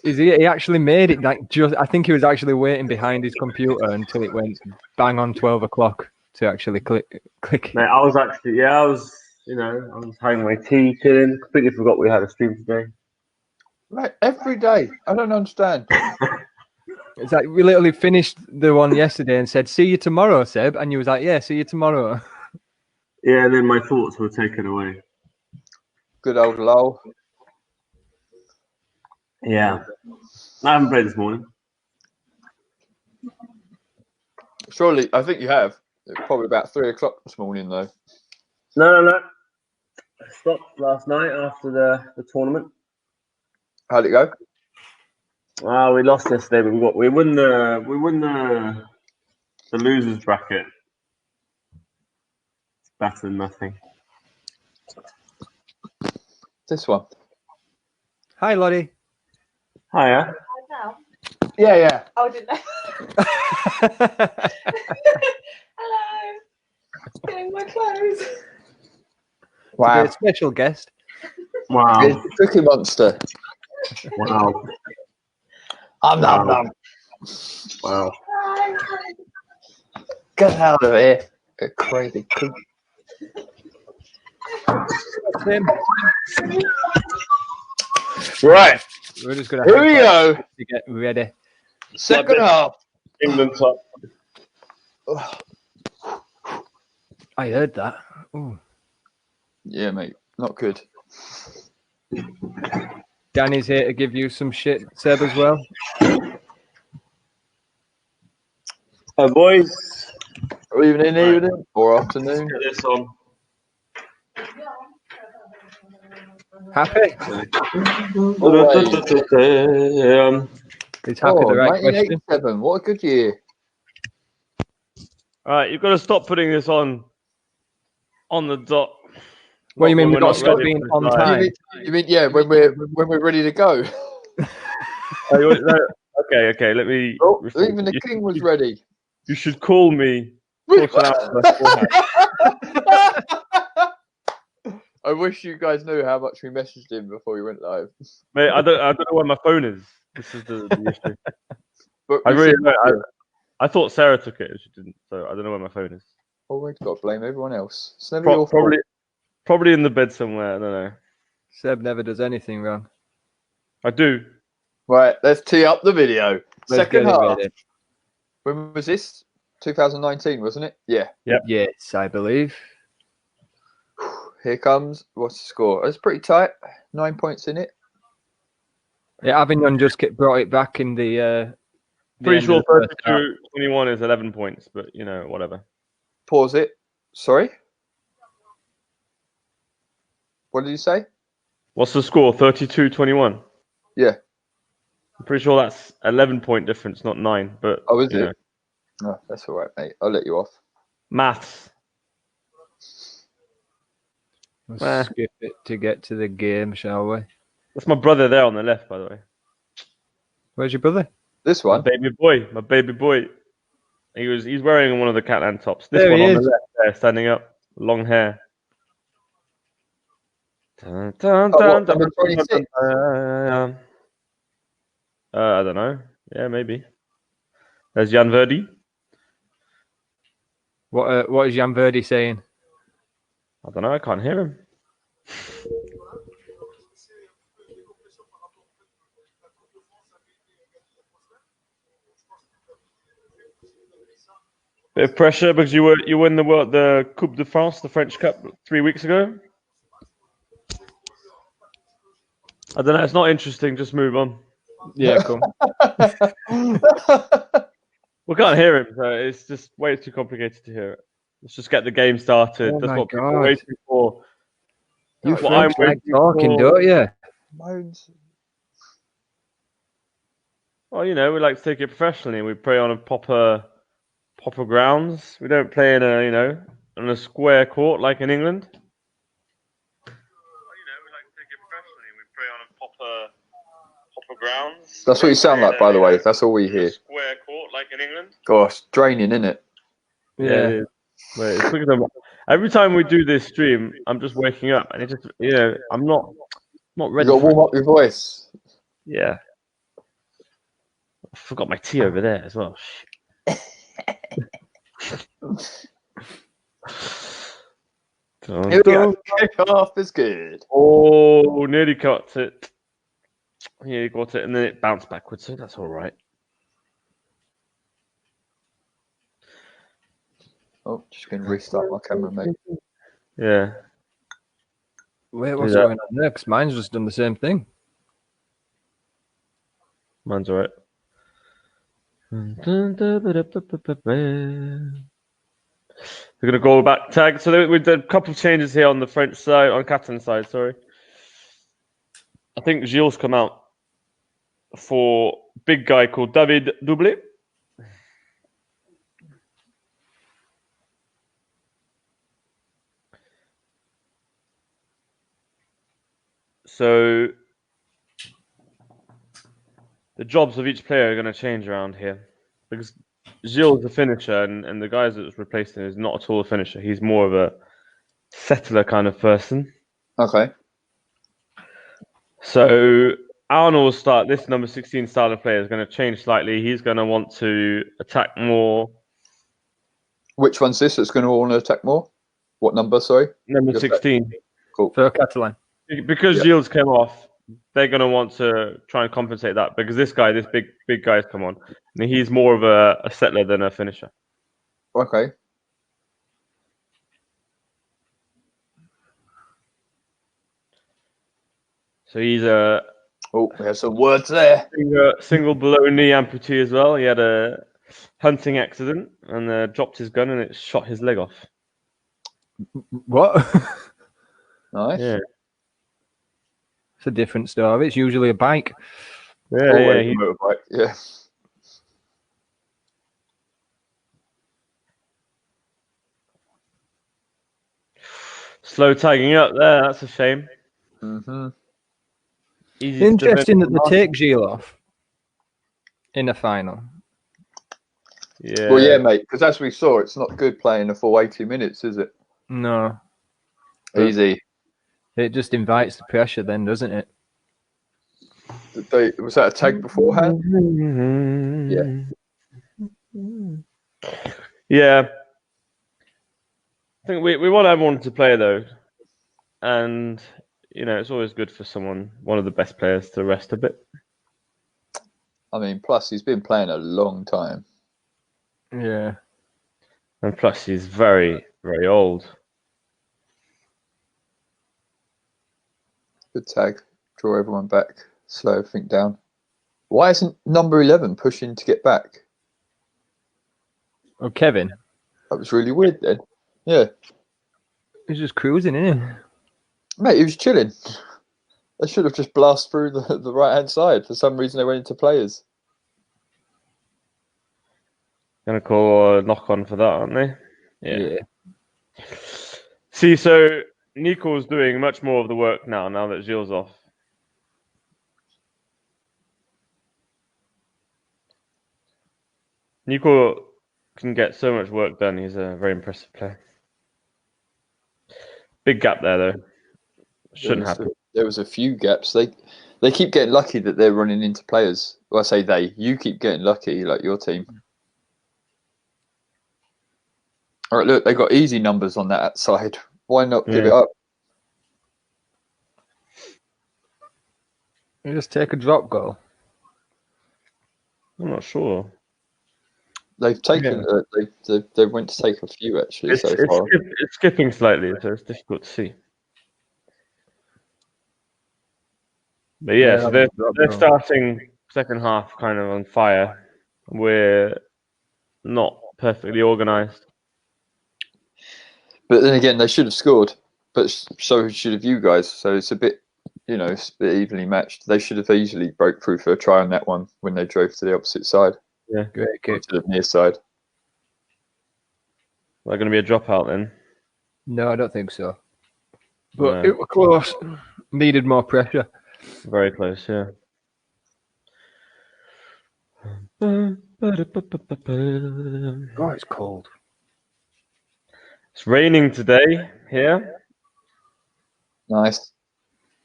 He actually made it like just. I think he was actually waiting behind his computer until it went bang on 12 o'clock to actually click. Mate, I was having my tea, chilling. Completely forgot we had a stream today. Like every day. I don't understand. It's like we literally finished the one yesterday and said, "See you tomorrow, Seb," and you was like, "Yeah, see you tomorrow." Yeah, and then my thoughts were taken away. Good old lol. Yeah. I haven't played this morning. Surely, I think you have. It's probably about 3 o'clock this morning, though. No. I stopped last night after the tournament. How'd it go? We lost yesterday, but we won the losers bracket. It's better than nothing. This one. Hi, Lottie. Hiya. Yeah. Oh, I didn't know. Hello. Getting my clothes. Wow. A special guest. Wow. It's the Cookie Monster. Wow. Nom. Wow. Get out of here. A crazy cookie. Right. We're just gonna Here we go. To get ready. Second half. England top. I heard that. Ooh. Yeah, mate. Not good. Danny's here to give you some shit, Seb, as well. Hi, boys. Evening, or afternoon. Get this on. Happy? He's happy the right question. 1987. What a good year. All right, you've got to stop putting this on the dot. What do you mean we've got We're not to stop ready being for on this live. time? You mean yeah, when we're ready to go. Okay. Let me. Oh, even the king was ready. You should call me. 14 hours beforehand. I wish you guys knew how much we messaged him before we went live. Mate, I don't know where my phone is. This is the issue. But I really don't. I thought Sarah took it, and she didn't. So I don't know where my phone is. Oh, we've got to blame everyone else. It's never your fault. Probably in the bed somewhere. I don't know. Seb never does anything wrong. I do. Right, let's tee up the video. Let's Second get it half. ready. When was this? 2019, wasn't it? Yeah. Yep. Yes, I believe. Here comes. What's the score? It's pretty tight. 9 points in it. Yeah, Avignon just brought it back in the Pretty end sure of the first half. 32-21 is 11 points, but whatever. Pause it. Sorry? What did you say? What's the score? 32-21. Yeah. I'm pretty sure that's 11-point difference, not 9. But Oh, is it? No, that's all right, mate. I'll let you off. Maths. Let's skip it to get to the game, shall we? That's my brother there on the left, by the way. Where's your brother? This My one? baby boy. He's wearing one of the Catalan tops. This There one he on is. the left there, standing up, long hair. Dun, dun, Oh, dun, what, number dun, 26? dun, dun. I don't know. Yeah, maybe. There's Jan Verdi. What is Jan Verdi saying? I don't know. I can't hear him. Bit of pressure because you won the Coupe de France, the French Cup, 3 weeks ago. I don't know. It's not interesting. Just move on. Yeah, come. We can't hear him, so it's just way too complicated to hear it. Let's just get the game started. Oh That's my what people are God. waiting for. You That's what I'm French like waiting talking, for. don't you? Moans. Well, we like to take it professionally. We play on a proper grounds. We don't play in on a square court like in England. We like to take it professionally. We play on a proper grounds. That's what you sound like, by the way. That's all we hear. Square court like in England. Gosh, draining, isn't it? Yeah, it is. Wait, it's because every time we do this stream, I'm just waking up and it just I'm not You ready. got to for warm up your voice. it. Yeah. forgot my tea over there as well. Dun, Here we go. dun. Kick off is good. Oh, nearly caught it. Yeah, you got it, and then it bounced backwards, so that's all right. Oh, just going to restart my camera, mate. Yeah. Wait, what's Yeah. going on there? 'Cause mine's just done the same thing. Mine's all right. We're gonna go back tag. So we did a couple of changes here on the French side, on Catalan side. Sorry. I think Gilles come out for a big guy called David Doublé. So the jobs of each player are going to change around here because Gilles is the finisher, and the guy that's replaced him is not at all a finisher. He's more of a settler kind of person. Okay. So Arnold will start. This number 16 style of player is going to change slightly. He's going to want to attack more. Which one's this that's going to want to attack more? What number, sorry? Number You're 16. Cool. For Catalan. Because Yeah. Gilles came off, they're going to want to try and compensate that because this guy, this big guy's come on. And he's more of a settler than a finisher. Okay. So he's a Oh, we have some words there. single below knee amputee as well. He had a hunting accident and dropped his gun and it shot his leg off. What? Nice. Yeah, It's a different story. It's usually a bike. yeah, Always yeah. a motorbike. Yeah. Slow tagging up there. That's a shame. Mm-hmm. Easy to Interesting that defend. they take Gilles off in a final. Yeah. Well, yeah, mate, because as we saw, it's not good playing a full 80 minutes, is it? No, Easy. it just invites the pressure then, doesn't it? Was that a tag beforehand? Yeah. I think we want everyone to play though, and it's always good for one of the best players, to rest a bit. I mean, plus he's been playing a long time. Yeah. And plus, he's very, very old. Good tag. Draw everyone back. Slow everything down. Why isn't number 11 pushing to get back? Oh, Kevin. That was really weird then. Yeah. He's just cruising, isn't he? Mate, he was chilling. They should have just blasted through the right-hand side. For some reason, they went into players. Gonna call a knock on for that, aren't they? Yeah. See, so Nico's doing much more of the work now that Gilles off. Nico can get so much work done. He's a very impressive player. Big gap there, though. Shouldn't happen. There was a few gaps. They keep getting lucky that they're running into players. Well, I say they. You keep getting lucky, like your team. All right, look, they got easy numbers on that side. Why not give it up? You just take a drop goal. I'm not sure. They've taken. They went to take a few actually so far. It's skipping slightly, so it's difficult to see. But yeah, so they're starting second half kind of on fire. We're not perfectly organised. But then again, they should have scored. But so should have you guys. So it's a bit, it's a bit evenly matched. They should have easily broke through for a try on that one when they drove to the opposite side. Yeah, Great kick. To the near side. They're going to be a dropout then. No, I don't think so. But No. it was close. Needed more pressure. Very close, yeah. Oh, it's cold. It's raining today here. Nice.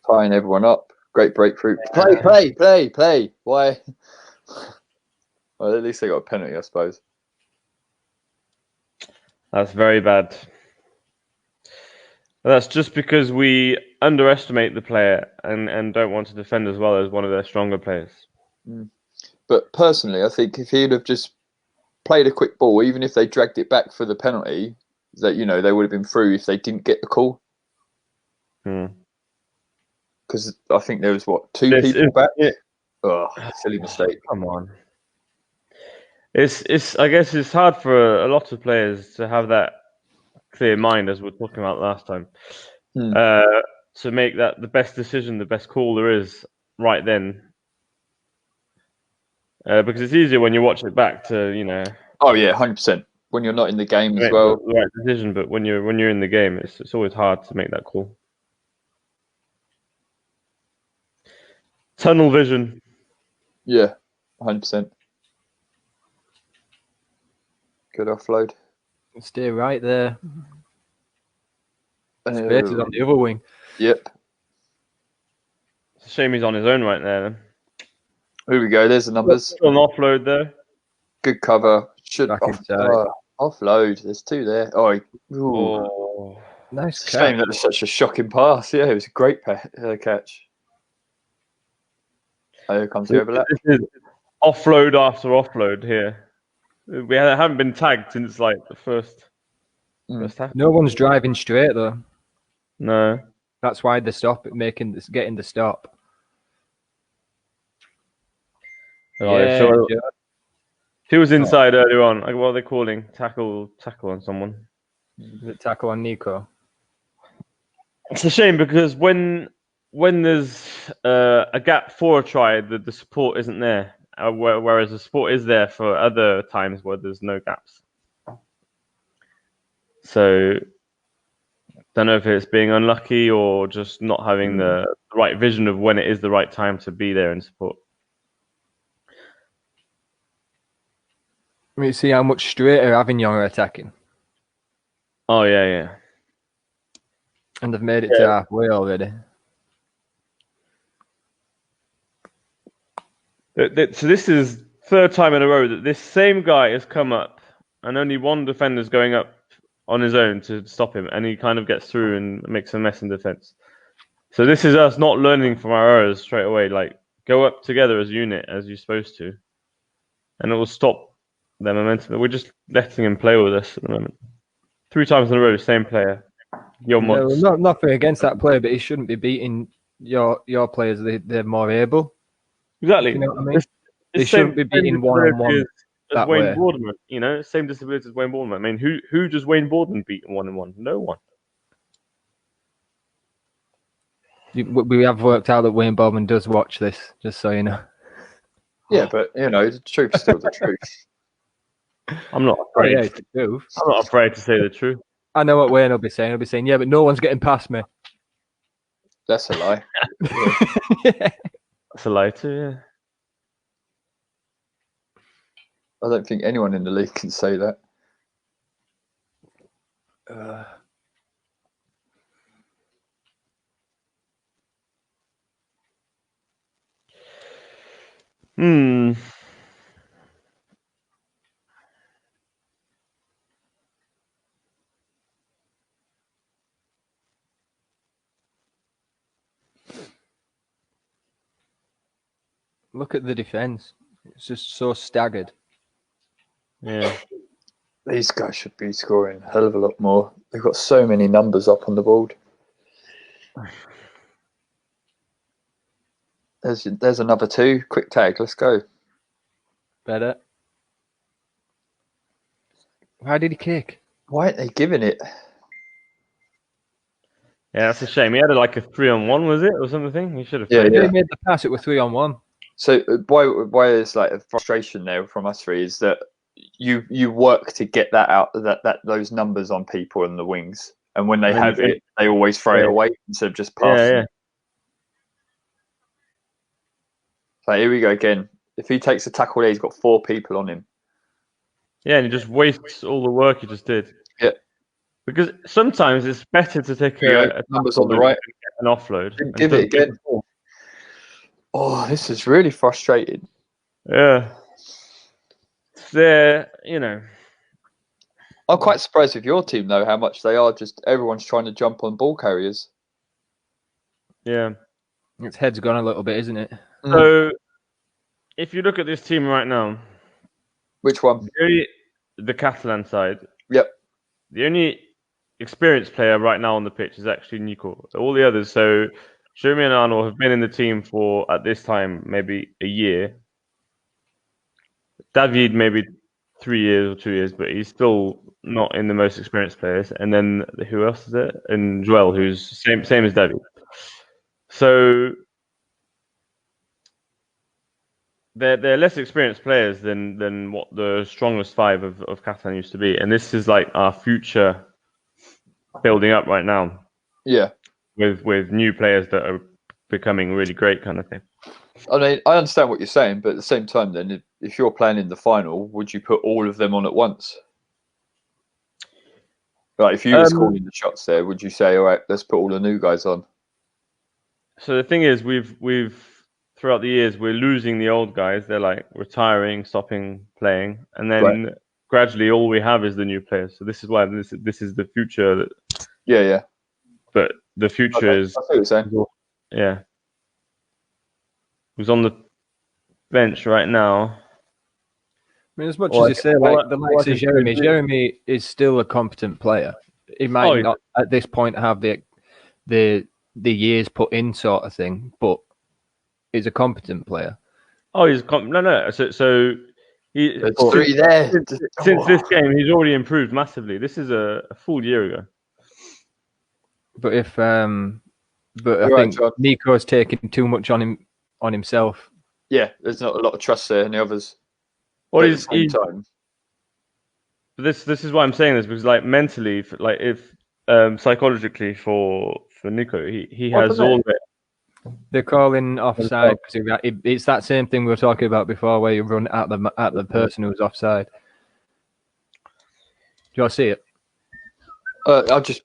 Tying everyone up. Great breakthrough. Play. Why? Well, at least they got a penalty, I suppose. That's very bad. That's just because we underestimate the player and don't want to defend as well as one of their stronger players. But personally, I think if he'd have just played a quick ball, even if they dragged it back for the penalty, that they would have been through if they didn't get the call. Because I think there was two people back. Oh, silly mistake! Come on. It's. I guess it's hard for a lot of players to have that clear mind, as we were talking about last time, to make that the best decision, the best call there is right then. Because it's easier when you watch it back to Oh yeah, 100%. When you're not in the game as well, the right decision. But when you're in the game, it's always hard to make that call. Tunnel vision. Yeah, 100%. Good offload. Stay right there. Space is on the other wing. Yep. It's a shame he's on his own right there. Then. Here we go. There's the numbers. An offload there. Good cover. Should Inside. offload. There's two there. Nice catch. Shame that was such a shocking pass. Yeah, it was a great catch. Oh, here comes the overlap. This is offload after offload here. We haven't been tagged since like the first half. No one's driving straight though. No. That's why they stop getting the stop. Sure. He was inside earlier on. Like, what are they calling? Tackle on someone. Is it tackle on Nico? It's a shame because when there's a gap for a try, the support isn't there. Whereas the support is there for other times where there's no gaps. So, don't know if it's being unlucky or just not having the right vision of when it is the right time to be there and support. Let me see how much straighter Avignon are attacking. Oh, yeah. And they've made it to halfway already. So this is third time in a row that this same guy has come up and only one defender's going up on his own to stop him, and he kind of gets through and makes a mess in defense. So this is us not learning from our errors straight away. Like, go up together as a unit, as you're supposed to, and it will stop their momentum. We're just letting him play with us at the moment. 3 times in a row, same player. Nothing against that player, but he shouldn't be beating your players. They're more able. Exactly. You know what I mean? They shouldn't be beating one-on-one. As Wayne Boardman, same disability as Wayne Boardman. I mean, who does Wayne Boardman beat 1-on-1? No one. We have worked out that Wayne Boardman does watch this, just so you know. Yeah, but the truth's still the truth. I'm not afraid. It's the truth. I'm not afraid to say the truth. I know what Wayne will be saying. He'll be saying, "Yeah, but no one's getting past me." That's a lie. That's a lie too. Yeah. I don't think anyone in the league can say that. Look at the defense. It's just so staggered. Yeah. These guys should be scoring a hell of a lot more. They've got so many numbers up on the board. There's another 2. Quick tag. Let's go. Better. Why did he kick? Why aren't they giving it? Yeah, that's a shame. He had like a 3-on-1, was it, or something? He should have. Yeah. He made the pass. It was 3-on-1. So why is like a frustration there from us 3 is that you work to get that out that those numbers on people in the wings, and when they have it, they always throw it away instead of just passing. Yeah. So here we go again. If he takes a tackle there, he's got 4 people on him. Yeah, and he just wastes all the work he just did. Yeah. Because sometimes it's better to take a numbers on the right, an offload. Give it again. Oh, this is really frustrating. Yeah. they're I'm quite surprised with your team though, how much they are just everyone's trying to jump on ball carriers. yeah. Its head's gone a little bit, isn't it? So if you look at this team right now, Which one? The Catalan side. Yep. The only experienced player right now on the pitch is actually Nico. All the others, so Jeremy and Arnold have been in the team for, at this time, maybe a year. David, maybe 3 years or 2 years, but he's still not in the most experienced players. And then who else is it? And Joel, who's same as David. So they're less experienced players than what the strongest five of Catalan used to be. And this is like our future building up right now. Yeah. With new players that are becoming really great, kind of thing. I mean, I understand what you're saying, but at the same time, then, if you're playing in the final, would you put all of them on at once? Like, if you was calling the shots there, would you say, all right, let's put all the new guys on? So the thing is, we've throughout the years, we're losing the old guys. They're like retiring, stopping playing, and then gradually, all we have is the new players. So this is why this is the future. That, yeah. But the future is. I see what you're saying. Yeah. Who's on the bench right now? I mean, as much as you say, like the likes of Jeremy, Jeremy is still a competent player. He might not at this point have the years put in sort of thing, but he's a competent player. Oh, no. So there's three there. Since this game, he's already improved massively. This is a full year ago. But I think Nico's taking too much on himself. Yeah, there's not a lot of trust there in the others. Well, at the same time. This is why I'm saying this, because like mentally, like if psychologically for Nico, he has all the. They're calling offside because it's that same thing we were talking about before, where you run at the person who's offside. Do you see it? I just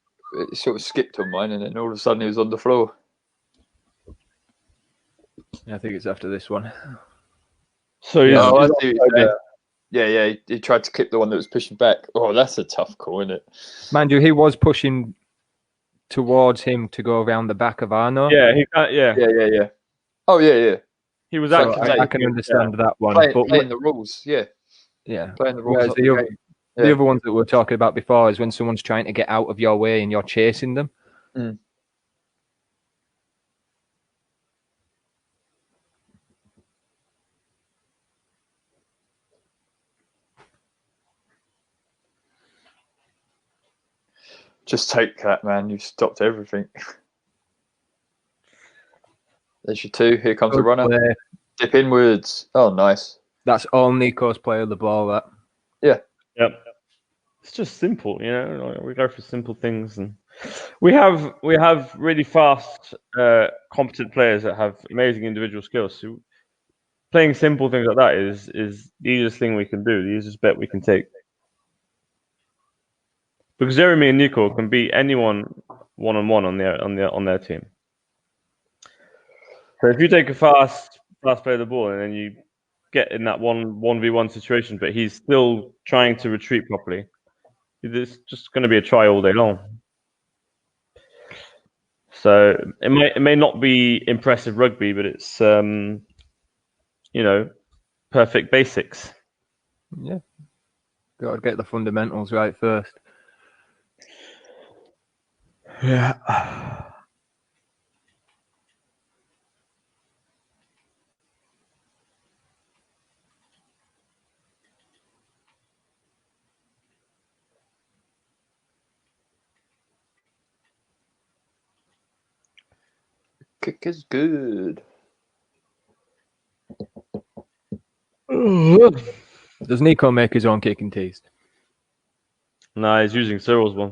sort of skipped on mine, and then all of a sudden he was on the floor. I think it's after this one. So I see what you're saying. Yeah, he tried to clip the one that was pushing back. Oh, that's a tough call, isn't it? Mind you, he was pushing towards him to go around the back of Arno. Yeah. Yeah. Oh, yeah. He was actually. I can understand that one. Playing the rules, yeah. Playing the rules. The other ones that we were talking about before is when someone's trying to get out of your way and you're chasing them. Mm. Just take that, man. You've stopped everything. There's your two. Here comes the runner. Play. Dip inwards. Oh, nice. That's all Nico's play of the ball, that. Yeah. Yep. It's just simple, we go for simple things, and we have really fast, competent players that have amazing individual skills. So playing simple things like that is the easiest thing we can do, the easiest bet we can take. Because Jeremy and Nico can beat anyone one-on-one on their team. So if you take a fast play of the ball and then you get in that 1v1 situation, but he's still trying to retreat properly, it's just going to be a try all day long. So it may not be impressive rugby, but it's perfect basics. Yeah, got to get the fundamentals right first. Yeah. Kick is good. Does Nico make his own kicking tees? No, he's using Cyril's one.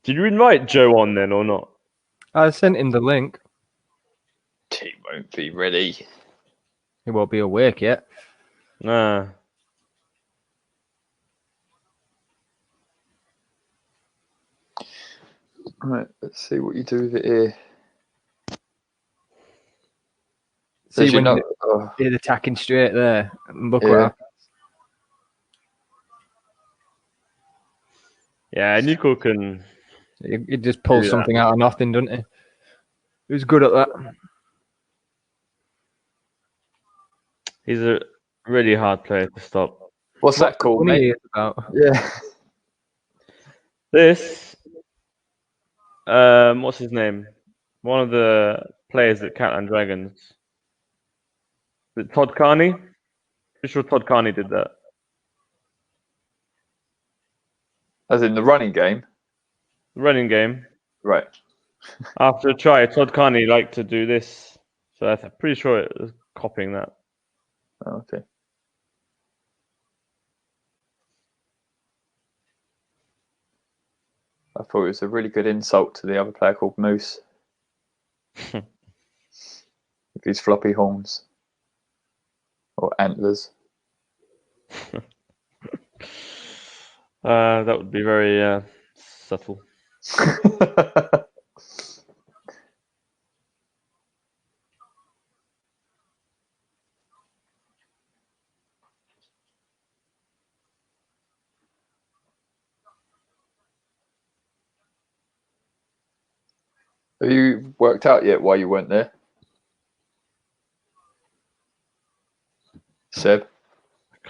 Did you invite Joe on then or not? I sent him the link. He won't be ready. He won't be awake yet. Nah. Right, let's see what you do with it here. See when they're attacking straight there. And look what happens. Yeah, Nico can. He just pulls something out of nothing, doesn't he? He's good at that. He's a really hard player to stop. What's that called, mate? About? Yeah. This, what's his name? One of the players at Catalan Dragons. Is it Todd Carney? Pretty sure Todd Carney did that. As in the running game? The running game. Right. After a try, Todd Carney liked to do this. So I'm pretty sure it was copying that. Oh, okay. I thought it was a really good insult to the other player called Moose. With his floppy horns. Or antlers. That would be very subtle. Have you worked out yet why you weren't there? Seb?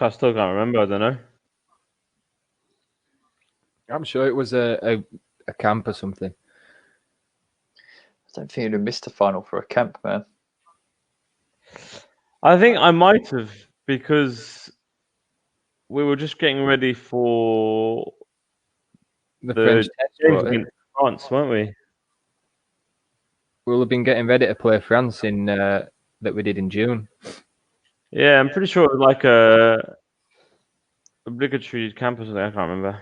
I still can't remember, I don't know. I'm sure it was a camp or something. I don't think you'd have missed the final for a camp, man. I think I might have, because we were just getting ready for the French games against France, weren't we? We'll have been getting ready to play France in that we did in June. Yeah, I'm pretty sure it was like a obligatory camp or something. I can't remember.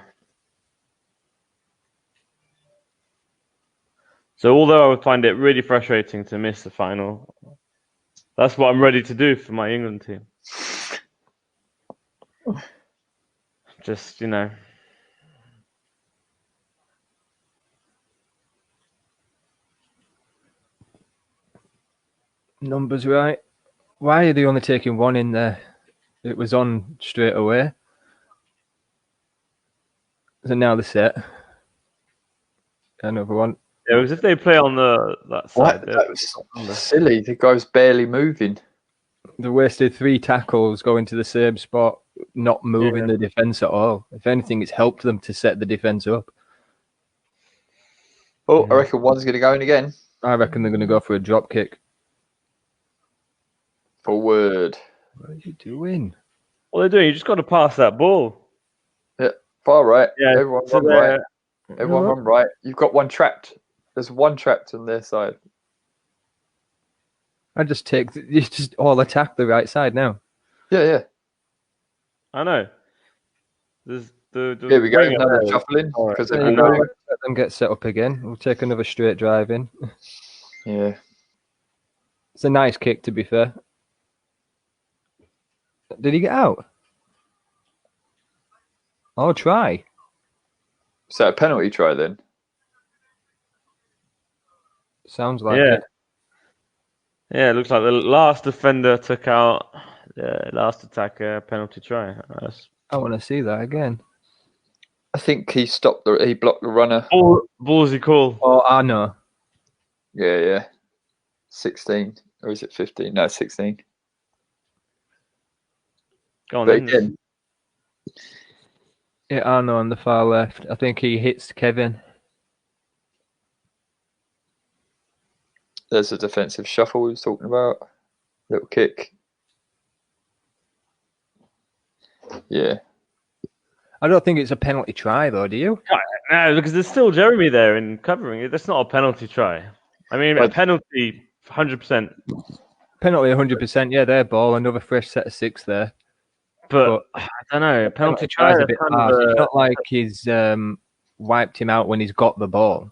So although I would find it really frustrating to miss the final, that's what I'm ready to do for my England team. Just, you know. Numbers right. Why are they only taking one in there? It was on straight away. So now they're set. Another one. Yeah, because if they play on that side, that was silly. The guy's barely moving. They wasted 3 tackles going to the same spot, not moving the defence at all. If anything, it's helped them to set the defence up. Oh, I reckon one's going to go in again. I reckon they're going to go for a drop kick. Forward. What are you doing? What they're doing, you just got to pass that ball. Yeah, far right. Yeah, everyone run right. Everyone run right. You've got one trapped. There's one trapped on their side. I just you just all attack the right side now. Yeah. I know. There's Here we go. Another shuffling because let them get set up again. We'll take another straight drive in. Yeah. It's a nice kick, to be fair. Did he get out? Oh, try. Is that a penalty try then? Sounds like it. Yeah, it looks like the last defender took out the last attacker penalty try. I want to see that again. I think he blocked the runner. Ballsy call. Oh, I know. Yeah. 16. Or is it 15? No, 16. Go on but then. Again. Yeah, Arno on the far left. I think he hits Kevin. There's a defensive shuffle we was talking about. Little kick. Yeah. I don't think it's a penalty try, though, do you? No, because there's still Jeremy there in covering it. That's not a penalty try. I mean, a penalty, 100%. Penalty, 100%. Yeah, their ball. Another fresh set of 6 there. But I don't know. Penalty try is a bit harsh. It's not like he's wiped him out when he's got the ball.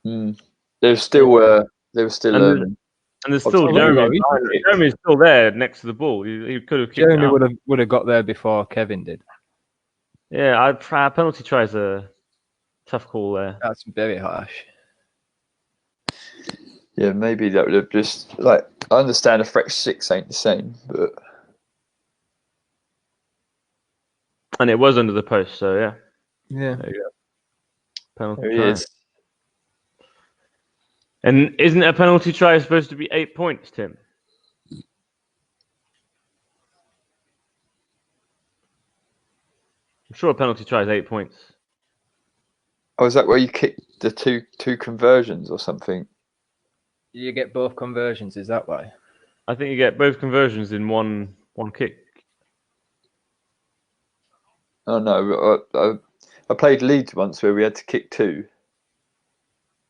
There's still and there's still Jeremy. Jeremy's still there next to the ball. He could have. Jeremy would have got there before Kevin did. Yeah, penalty try is a tough call there. That's very harsh. Yeah, maybe that would have just like I understand a fresh 6 ain't the same, but And it was under the post, so yeah. Yeah. There you go. Penalty there he try. is. And isn't a penalty try supposed to be 8 points, Tim? I'm sure a penalty try is 8 points. Oh, is that where you kick the two conversions or something? You get both conversions, is that why? I think you get both conversions in one kick. Oh no, I played Leeds once where we had to kick 2.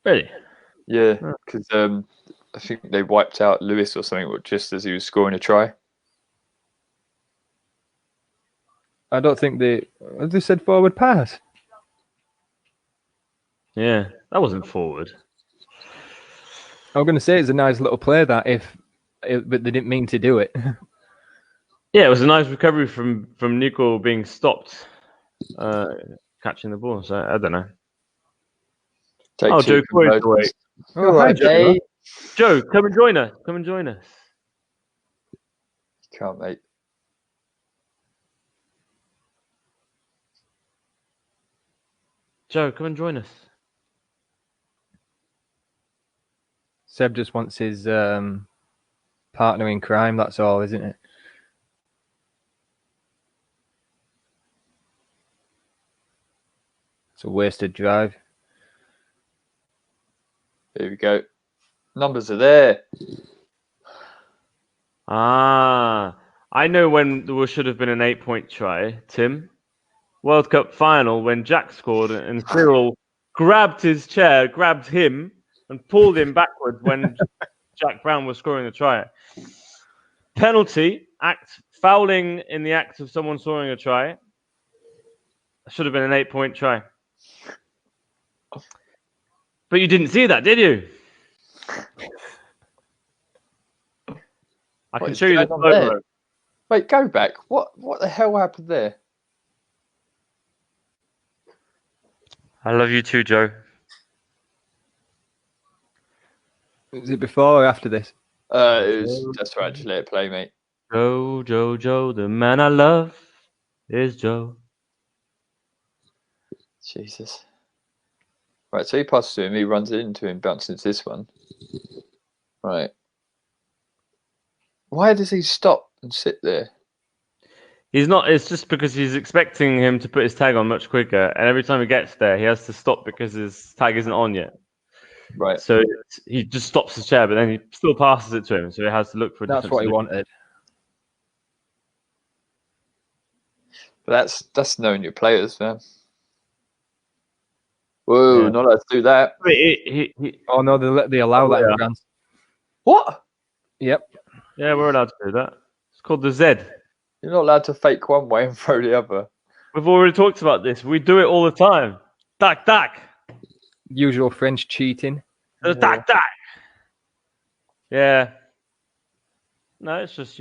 Really? Yeah, because I think they wiped out Lewis or something just as he was scoring a try. I don't think they said forward pass. Yeah, that wasn't forward. I was going to say it's a nice little play that but they didn't mean to do it. Yeah, it was a nice recovery from Nico being stopped, catching the ball. So I don't know. Take Joe Coy's away. Hi, Joe. Joe, come and join us. Come and join us. Can't, mate. Joe, come and join us. Seb just wants his partner in crime, that's all, isn't it? It's a wasted drive. Here we go. Numbers are there. I know when there should have been an 8-point try, Tim. World Cup final when Jack scored and Cyril grabbed his chair, grabbed him and pulled him backwards when Jack Brown was scoring the try. Penalty, fouling in the act of someone scoring a try. Should have been an 8-point try. But you didn't see that, did you? I can show you the photo. Wait, go back. What the hell happened there? I love you too, Joe. Is it before or after this? That's right. Just let it play, mate. Joe, the man I love is Joe. Jesus. Right, so he passes to him, he runs into him, bounces into this one. Right. Why does he stop and sit there? He's not. It's just because he's expecting him to put his tag on much quicker, and every time he gets there, he has to stop because his tag isn't on yet. Right. So he just stops his chair, but then he still passes it to him, so he has to look for a That's what he wanted. But that's knowing your players, man. Whoa, yeah. Not allowed to do that. Oh no, they allow that in France. What? Yep. Yeah, we're allowed to do that. It's called the Z. You're not allowed to fake one way and throw the other. We've already talked about this. We do it all the time. Tac, tac. Usual French cheating. Tac, tac. Yeah. No, it's just,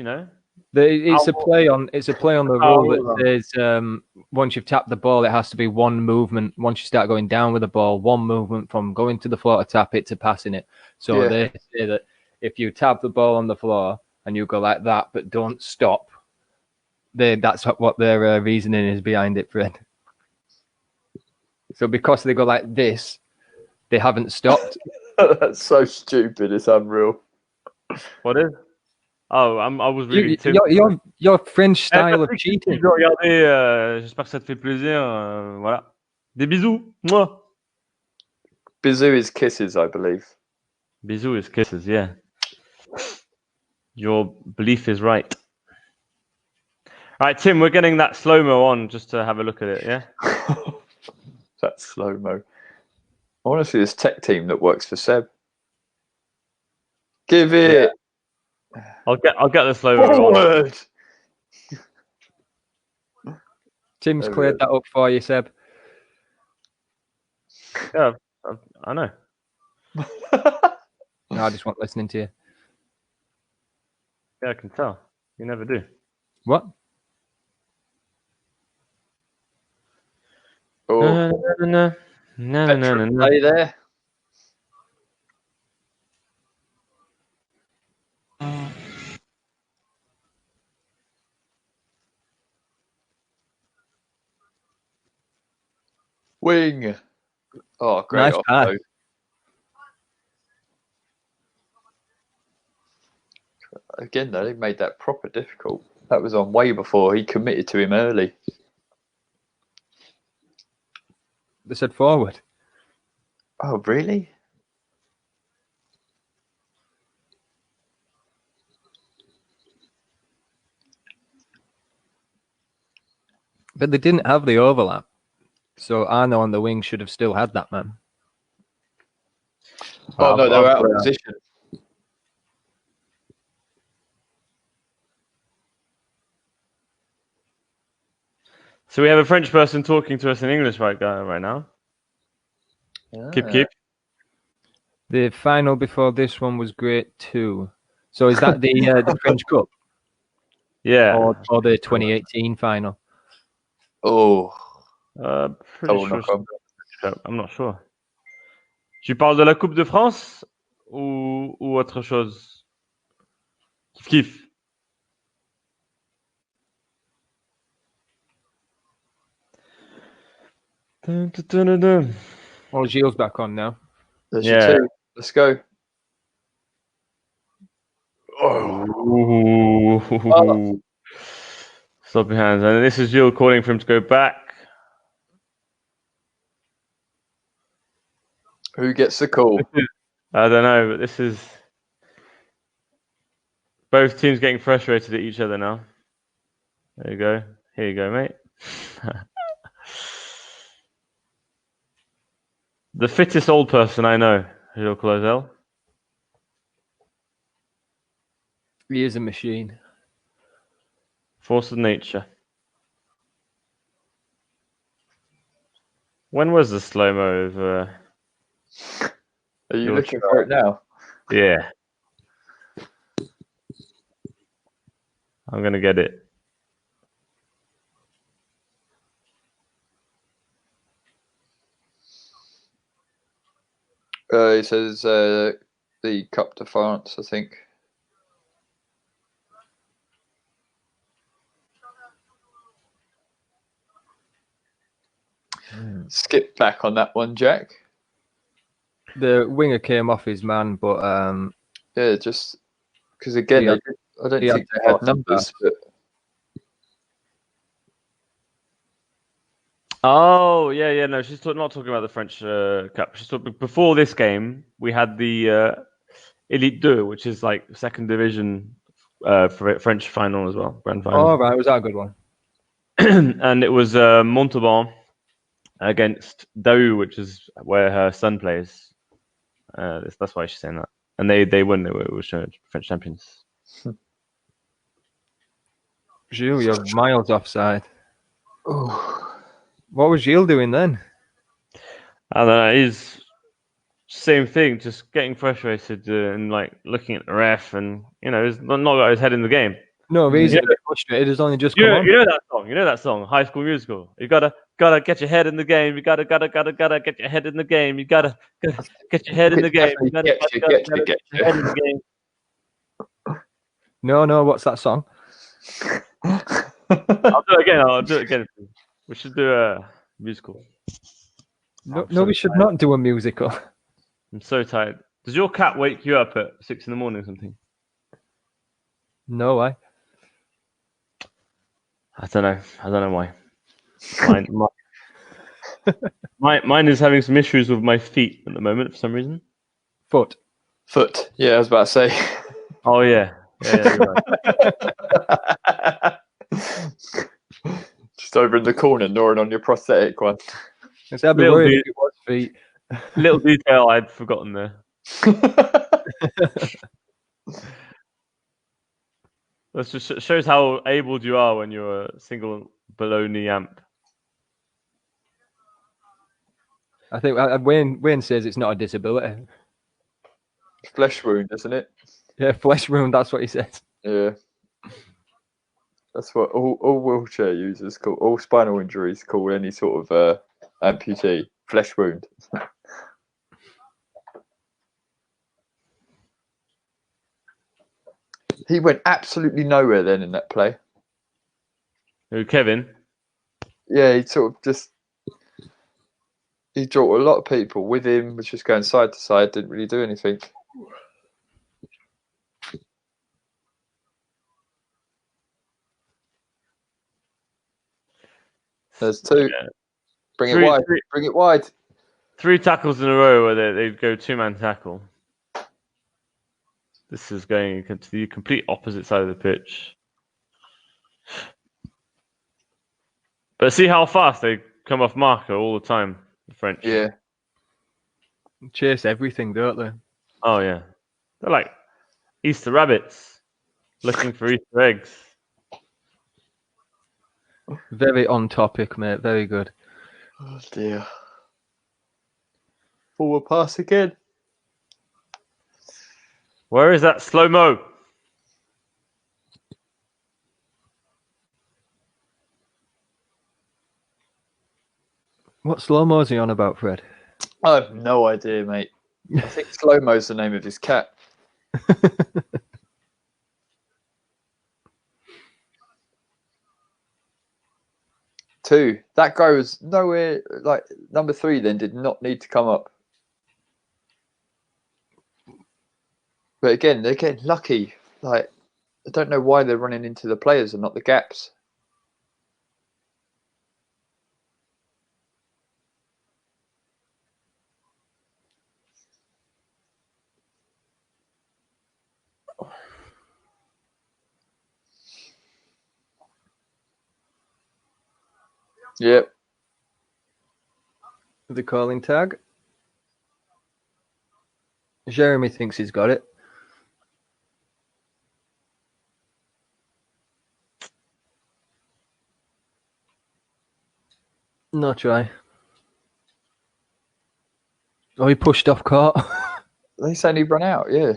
it's a play on the rule that says once you've tapped the ball, it has to be one movement. Once you start going down with the ball, one movement from going to the floor to tap it to passing it. So they say that if you tap the ball on the floor and you go like that, but don't stop, that's what their reasoning is behind it, Fred. So because they go like this, they haven't stopped. That's so stupid. It's unreal. What is? Oh, I was reading your French style of cheating. Regardez, j'espère que ça te fait plaisir. Voilà. Des bisous. Mwah. Bisous is kisses, I believe. Bisous is kisses, yeah. Your belief is right. All right, Tim, we're getting that slow-mo on just to have a look at it, yeah? That slow-mo. I want to see this tech team that works for Seb. Give it. Yeah. I'll get the slow-mo forward. Tim's cleared that up for you, Seb. Yeah, I know. No, I just want listening to you. Yeah, I can tell. You never do. What? Oh, no. Play there. Wing. Oh, great. Nice pass. Again, though, they made that proper difficult. That was on way before he committed to him early. They said forward. Oh, really? But they didn't have the overlap. So Arno on the wing should have still had that man. Oh, no, they were out of position. So we have a French person talking to us in English right now. Keep. The final before this one was great too. So is that the French Cup? Yeah. Or the 2018 final? Oh. Pretty sure. I'm not sure. Tu parles de la Coupe de France ou autre chose? Kiff. Oh, Gilles back on now. There's your two. Let's go. Oh. Stop your hands. And this is Gilles calling for him to go back. Who gets the call? I don't know, but this is both teams getting frustrated at each other now. There you go. Here you go, mate. The fittest old person I know, Gilles Clozel. He is a machine. Force of nature. When was the slow-mo of... Are you looking for it now? Yeah. I'm going to get it. He says the Cup de France, I think. Skip back on that one, Jack. The winger came off his man, but yeah, just because again, I don't think they had numbers. But... Oh yeah, no, she's not talking about the French Cup. She's talking before this game. We had the Elite 2, which is like second division for French final as well, grand final. Oh right, was that a good one? And it was Montauban against Daou, which is where her son plays. That's why she's saying that. And they won. They were French champions. Gilles, you're miles offside. Oh. What was Gilles doing then? I don't know. He's same thing, just getting frustrated and like looking at the ref, and he's not got his head in the game. No reason to be frustrated. It's only just come on. You know that song. You know that song, High School Musical. You gotta get your head in the game. You gotta get your head in the game. You gotta get your head in the game. You gotta get your head in the game. No. What's that song? I'll do it again. We should do a musical. No, we should not do a musical. I'm so tired. Does your cat wake you up at 6 a.m. or something? No, why? I don't know why. Mine is having some issues with my feet at the moment for some reason. Foot. Yeah, I was about to say. Oh yeah. You're right. Just over in the corner, gnawing on your prosthetic one. It's had me worried if it was feet. Little detail I'd forgotten there. That just shows how able you are when you're a single below knee amp. I think Wayne says it's not a disability. Flesh wound, isn't it? Yeah, flesh wound. That's what he says. Yeah, that's what all wheelchair users call, all spinal injuries call any sort of amputee flesh wound. He went absolutely nowhere then in that play. Who, Kevin? Yeah, he sort of just He brought a lot of people with him, was just going side to side, didn't really do anything. There's two. Yeah. Bring it wide. 3 tackles in a row where they go 2-man tackle. This is going to the complete opposite side of the pitch. But see how fast they come off marker all the time, the French. Yeah. Chase everything, don't they? Oh, yeah. They're like Easter rabbits looking for Easter eggs. Very on topic, mate. Very good. Oh, dear. Forward pass again. Where is that slow-mo? What slow-mo is he on about, Fred? I have no idea, mate. I think slow-mo's the name of his cat. 2. That guy was nowhere. Like number 3, then did not need to come up. But again, they're getting lucky. Like I don't know why they're running into the players and not the gaps. Yep. The calling tag. Jeremy thinks he's got it. No try. Oh, he pushed off court. They said he run out, yeah.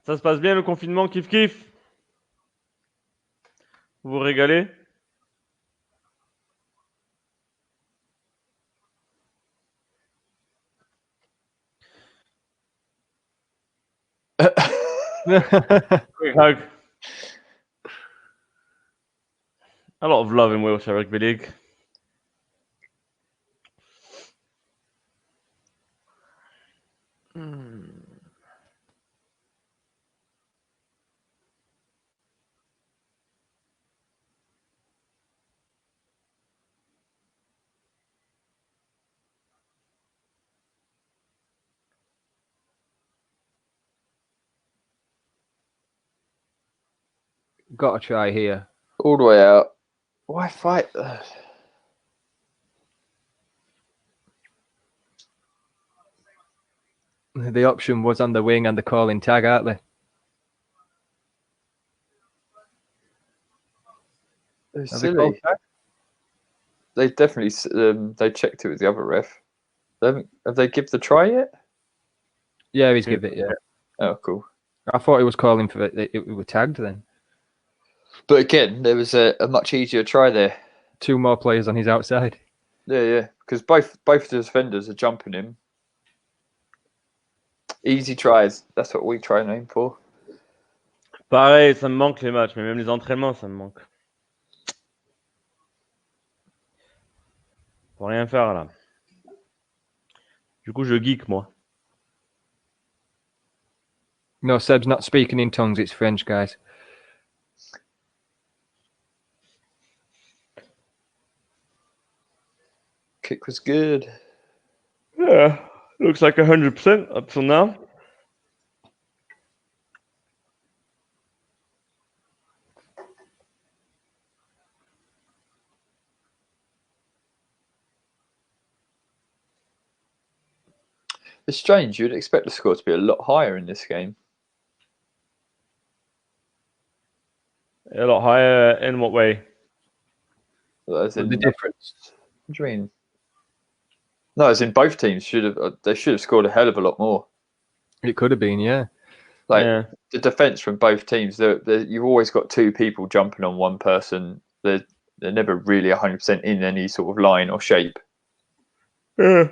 Ça se passe bien le confinement, kiff kiff. Vous vous régalez? Quick hug. A lot of love in Wiltshire Rugby League. Got to try here. All the way out. Why fight? The option was on the wing and the calling tag, aren't they? They're silly. They definitely they checked it with the other ref. Have they give the try yet? Yeah, he's give it. Yeah. Oh, cool. I thought he was calling for it. It was tagged then. But again, there was a much easier try there. 2 more players on his outside. Yeah, because both the defenders are jumping him. Easy tries. That's what we try and aim for. Pareil, ça me manque les matchs, mais même les entraînements, ça me manque. Pour rien faire là. Du coup, je geek moi. No, Seb's not speaking in tongues. It's French, guys. Kick was good. Yeah, looks like 100% up till now. It's strange. You'd expect the score to be a lot higher in this game. A lot higher in what way? As in The difference. What do you mean? No, as in both teams should have scored a hell of a lot more. It could have been, yeah. The defense from both teams. You've always got 2 people jumping on one person. They're never really 100% in any sort of line or shape. Yeah,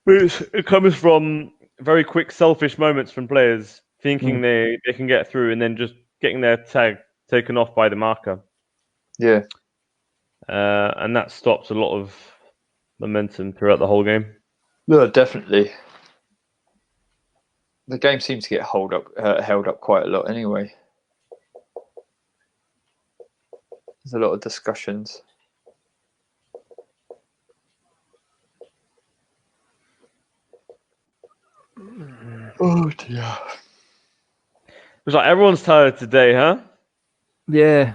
it comes from very quick, selfish moments from players thinking they can get through, and then just getting their tag taken off by the marker. Yeah. And that stops a lot of momentum throughout the whole game. No, definitely. The game seems to get held up quite a lot anyway. There's a lot of discussions. Oh dear. It's like everyone's tired today, huh? Yeah.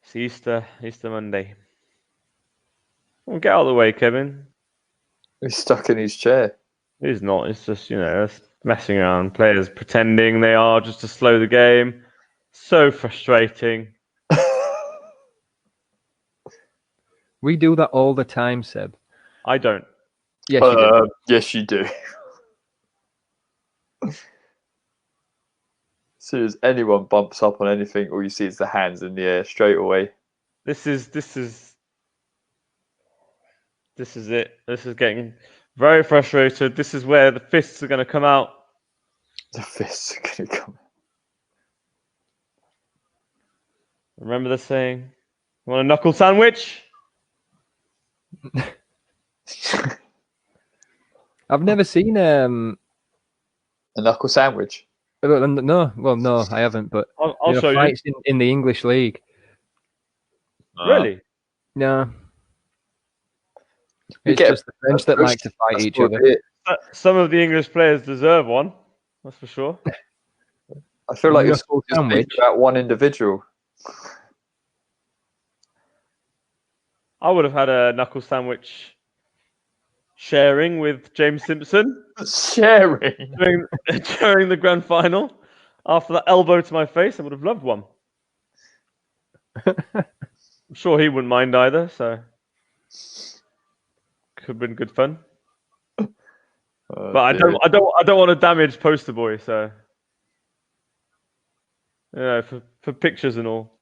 It's Easter Monday. Well, get out of the way, Kevin. He's stuck in his chair. He's not. It's just, it's messing around. Players pretending they are just to slow the game. So frustrating. We do that all the time, Seb. I don't. Yes, you do. Yes, you do. As soon as anyone bumps up on anything, all you see is the hands in the air straight away. This is it. This is getting very frustrated. This is where the fists are going to come out. The fists are going to come. Remember the saying? You want a knuckle sandwich? I've never seen a knuckle sandwich. No, I haven't. But I'll show fights in the English league. Really? No. It's just the French that like to fight each other. Some of the English players deserve one. That's for sure. I feel like it's about one individual. I would have had a knuckle sandwich sharing with James Simpson. Sharing? During the grand final. After that elbow to my face, I would have loved one. I'm sure he wouldn't mind either, so could have been good fun. But I don't want to damage Poster Boy, so for pictures and all.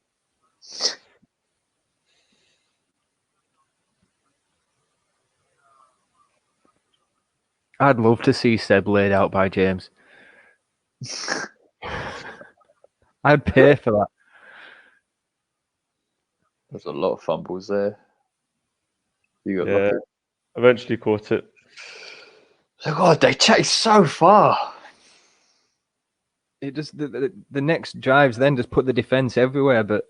I'd love to see Seb laid out by James. I'd pay for that. There's a lot of fumbles there. You got lucky. Eventually caught it. Oh God, they chase so far. It just the next drives then just put the defense everywhere, but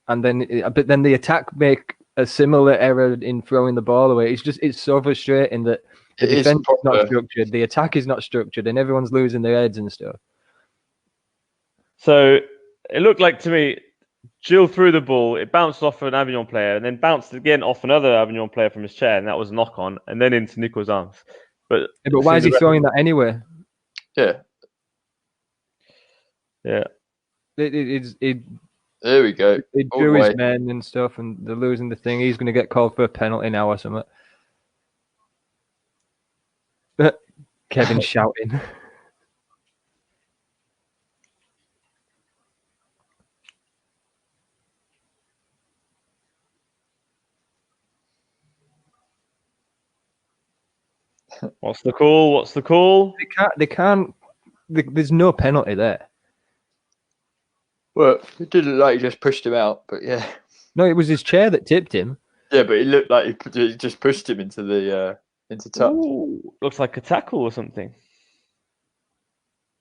then the attack make a similar error in throwing the ball away. It's so frustrating that the defense is not structured, the attack is not structured, and everyone's losing their heads and stuff. So it looked like to me, Jill threw the ball, it bounced off an Avignon player, and then bounced again off another Avignon player from his chair, and that was a knock on, and then into Nico's arms. But why is he throwing that anyway? Yeah. Yeah. There we go. It drew his men and stuff, and they're losing the thing. He's going to get called for a penalty now or something. Kevin shouting. What's the call? What's the call? They can't. There's no penalty there. Well, it didn't look like he just pushed him out, but yeah. No, it was his chair that tipped him. Yeah, but it looked like he just pushed him into touch. Ooh, looks like a tackle or something.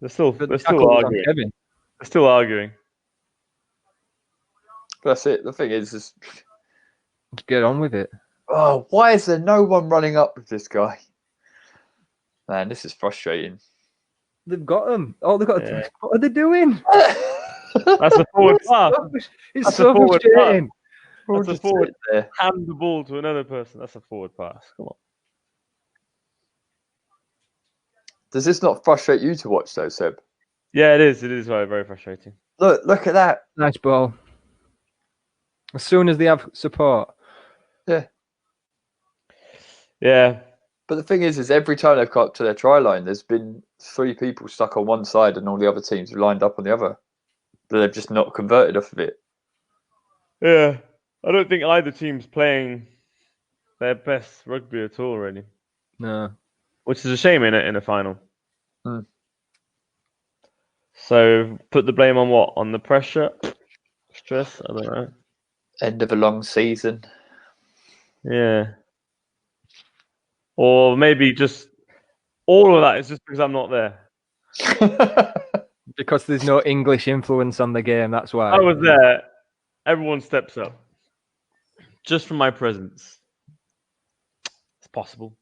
They're still arguing. They're still arguing. That's it. The thing is let's get on with it. Oh, why is there no one running up with this guy? Man, this is frustrating. They've got him. Oh, they've got. Yeah. What are they doing? That's a forward pass. It's so frustrating. That's a forward. Hand the ball to another person. That's a forward pass. Come on. Does this not frustrate you to watch, though, Seb? Yeah, it is. It is very, very frustrating. Look at that. Nice ball. As soon as they have support. Yeah. Yeah. But the thing is every time they've got to their try line, there's been 3 people stuck on one side and all the other teams are lined up on the other. But they've just not converted off of it. Yeah. I don't think either team's playing their best rugby at all, really. No. Which is a shame in a final. So put the blame on what? On the pressure, stress. I don't know. End of a long season. Yeah. Or maybe just all of that is just because I'm not there. Because there's no English influence on the game, that's why. I was there. Everyone steps up. Just from my presence. It's possible.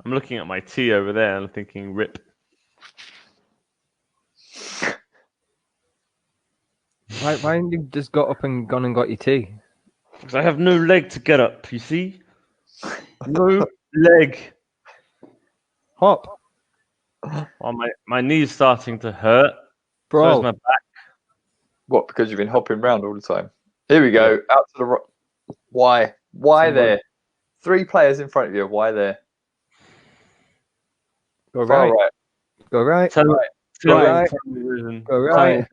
I'm looking at my tea over there and thinking, rip. Why haven't you just got up and gone and got your tea? Because I have no leg to get up, you see? No leg. Hop. Oh, my knee's starting to hurt. Bro. So is my back. What, because you've been hopping around all the time? Here we go. Yeah. Out to the right. Why? Why there? 3 players in front of you. Why there? Go right. Go right. Go right. Go right. Go right.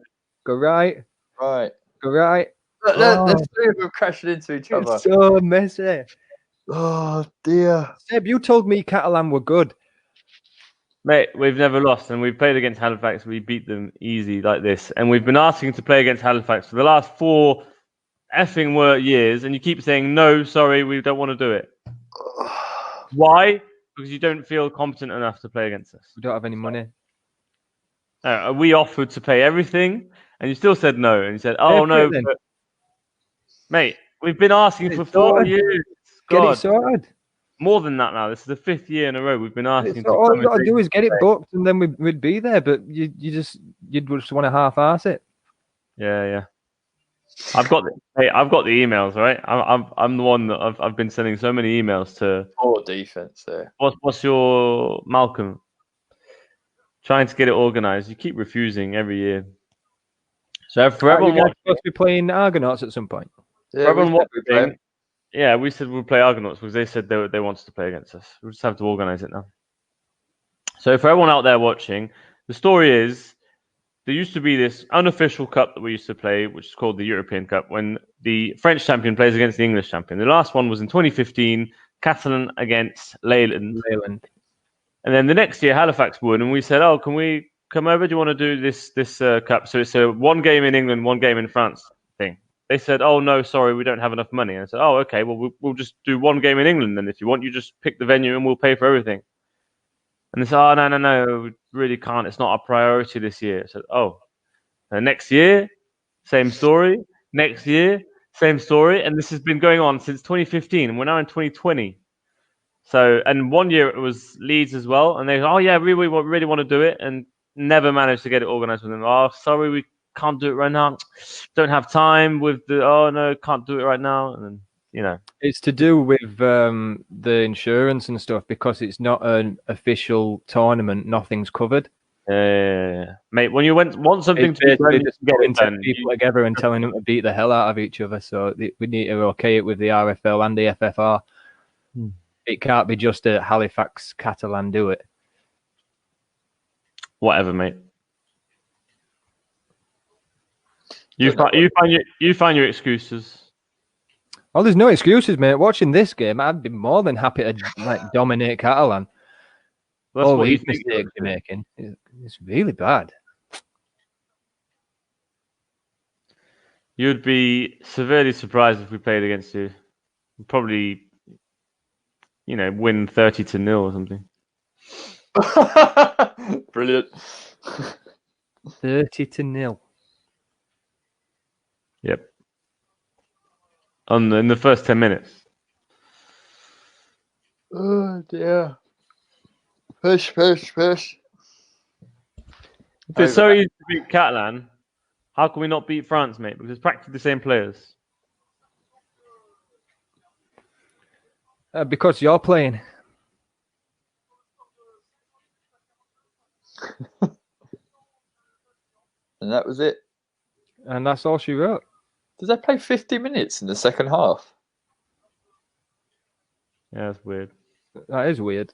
Go right. Right. Go right. There's 3 of them crashing into each other. It's so messy. Oh, dear. Seb, you told me Catalan were good. Mate, we've never lost, and we've played against Halifax. We beat them easy like this, and we've been asking to play against Halifax for the last 4 effing years, and you keep saying, no, sorry, we don't want to do it. Why? Because you don't feel competent enough to play against us. We don't have any money. We offered to pay everything, and you still said no, and you said, oh, no. But... Mate, we've been asking for 4 years. God. Get it sorted. More than that now. This is the 5th year in a row we've been asking. All you got to do is get it booked, and then we'd be there. But you'd just want to half-arse it. Yeah. I've got the emails, right? I'm the one that I've been sending so many emails to. Poor defense there. What's your Malcolm? Trying to get it organised. You keep refusing every year. So for everyone watching, supposed to be playing Argonauts at some point. Yeah, for everyone watching. Yeah, we said we'll play Argonauts because they said they wanted to play against us. We'll just have to organise it now. So for everyone out there watching, the story is there used to be this unofficial cup that we used to play, which is called the European Cup, when the French champion plays against the English champion. The last one was in 2015, Catalan against Leyland. And then the next year, Halifax won, and we said, oh, can we come over? Do you want to do this cup? So it's a 1 game in England, 1 game in France thing. They said, oh, no, sorry, we don't have enough money. And I said, oh, okay, well, we'll just do 1 game in England then. If you want, you just pick the venue and we'll pay for everything. And they said, oh, no, we really can't. It's not a priority this year. I said, oh. And next year, same story. Next year, same story. And this has been going on since 2015. And we're now in 2020. So, and 1 year it was Leeds as well. And they go, oh, yeah, we really want to do it. And never managed to get it organised with them. Oh, sorry, we can't do it right now. Don't have time with oh, no, can't do it right now. And then, It's to do with the insurance and stuff because it's not an official tournament. Nothing's covered. Mate, when you want something to be done, just getting people together and telling them to beat the hell out of each other. So we need to okay it with the RFL and the FFR. It can't be just a Halifax Catalan do it. Whatever, mate. You find your excuses. Oh, there's no excuses, mate. Watching this game, I'd be more than happy to dominate Catalan. That's all what these mistakes you're making. It's really bad. You'd be severely surprised if we played against you. We'd probably, win 30-0 or something. Brilliant. 30-0. Yep. In the first 10 minutes. Oh dear. Push. If it's so easy to beat Catalan, how can we not beat France, mate? Because it's practically the same players. Because you're playing. And that was it. And that's all she wrote. Did they play 50 minutes in the second half? Yeah, that's weird. That is weird.